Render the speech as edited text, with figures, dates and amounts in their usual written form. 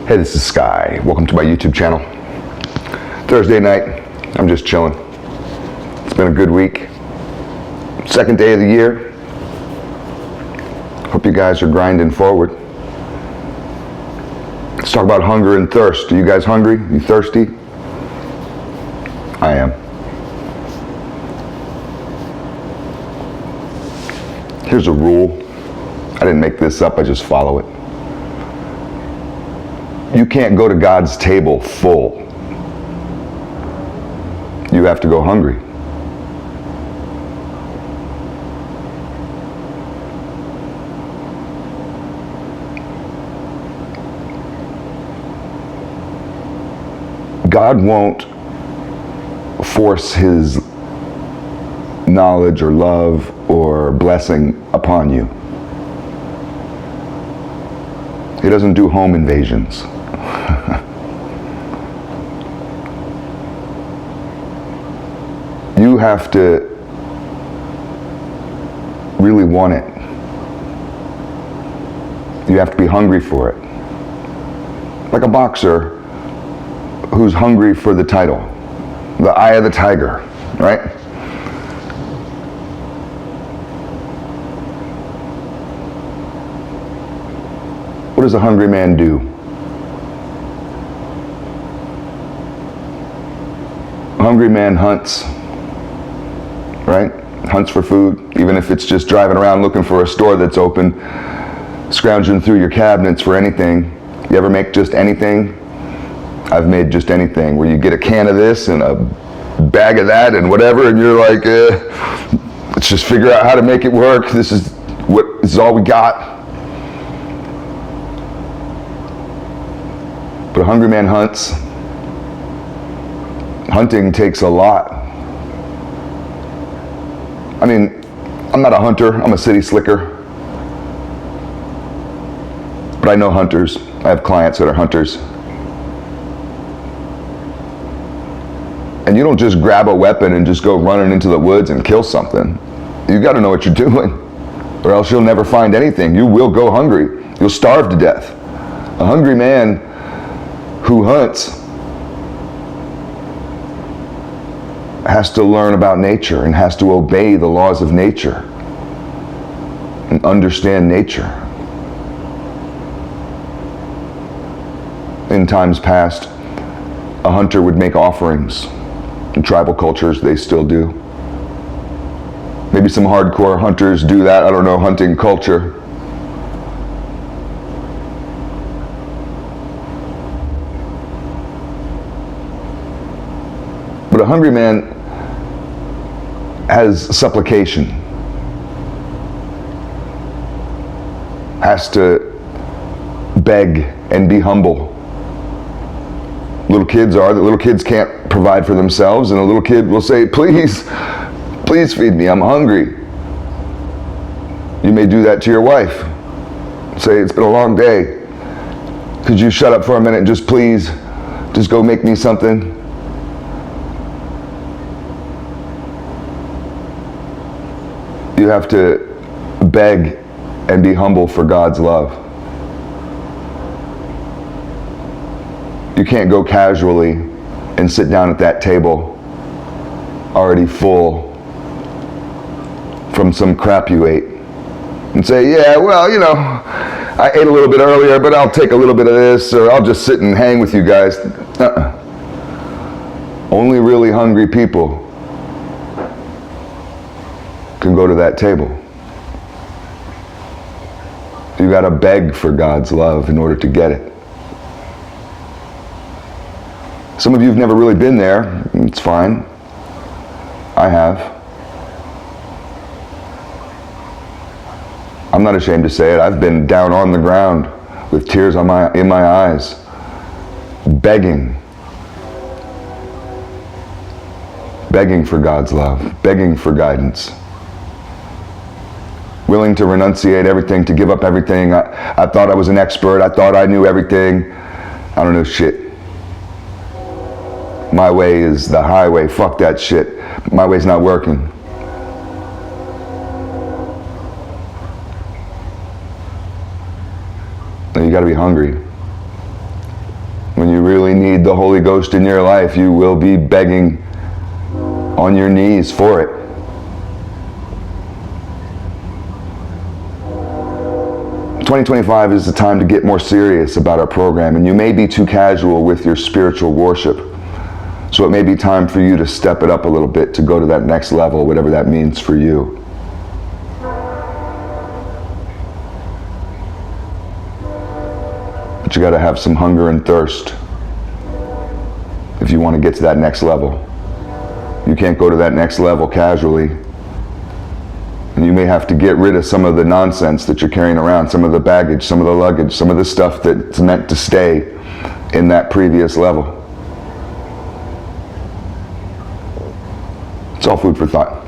Hey, this is Sky. Welcome to my YouTube channel. Thursday night, I'm just chilling. It's been a good week. Second day of the year. Hope you guys are grinding forward. Let's talk about hunger and thirst. Are you guys hungry? You thirsty? I am. Here's a rule. I didn't make this up, I just follow it. You can't go to God's table full. You have to go hungry. God won't force his knowledge or love or blessing upon you. He doesn't do home invasions. You have to really want it. You have to be hungry for it. Like a boxer who's hungry for the title, the eye of the tiger, right? What does a hungry man do? A hungry man hunts, right? Hunts for food, even if it's just driving around looking for a store that's open, scrounging through your cabinets for anything. You ever make just anything? I've made just anything, where you get a can of this and a bag of that and whatever, and you're like, let's just figure out how to make it work. This is all we got. But a hungry man hunts. Hunting takes a lot. I mean, I'm not a hunter, I'm a city slicker. But I know hunters. I have clients that are hunters. And you don't just grab a weapon and just go running into the woods and kill something. You gotta know what you're doing, or else you'll never find anything. You will go hungry. You'll starve to death. A hungry man who hunts has to learn about nature and has to obey the laws of nature and understand nature. In times past, a hunter would make offerings. In tribal cultures, they still do. Maybe some hardcore hunters do that. I don't know, hunting culture. But a hungry man has supplication, has to beg and be humble. Little kids can't provide for themselves, and a little kid will say, please feed me, I'm hungry. You may do that to your wife. Say, it's been a long day. Could you shut up for a minute and just go make me something? You have to beg and be humble for God's love. You can't go casually and sit down at that table already full from some crap you ate and say, yeah, well, you know, I ate a little bit earlier, but I'll take a little bit of this, or I'll just sit and hang with you guys. Only really hungry people can go to that table. You gotta beg for God's love in order to get it. Some of you have never really been there. It's fine. I have. I'm not ashamed to say it. I've been down on the ground with tears in my eyes, begging for God's love, begging for guidance, willing to renunciate everything, to give up everything. I thought I was an expert. I thought I knew everything. I don't know shit. My way is the highway. Fuck that shit. My way's not working. You gotta be hungry. the Holy Ghost in your life, you will be begging on your knees for it. "2025 is the time to get more serious about our program, and you may be too casual with your spiritual worship. So it may be time for you to step it up a little bit, to go to that next level, whatever that means for you. But you got to have some hunger and thirst if you want to get to that next level. You can't go to that next level casually. And you may have to get rid of some of the nonsense that you're carrying around, some of the baggage, some of the luggage, some of the stuff that's meant to stay in that previous level. It's all food for thought.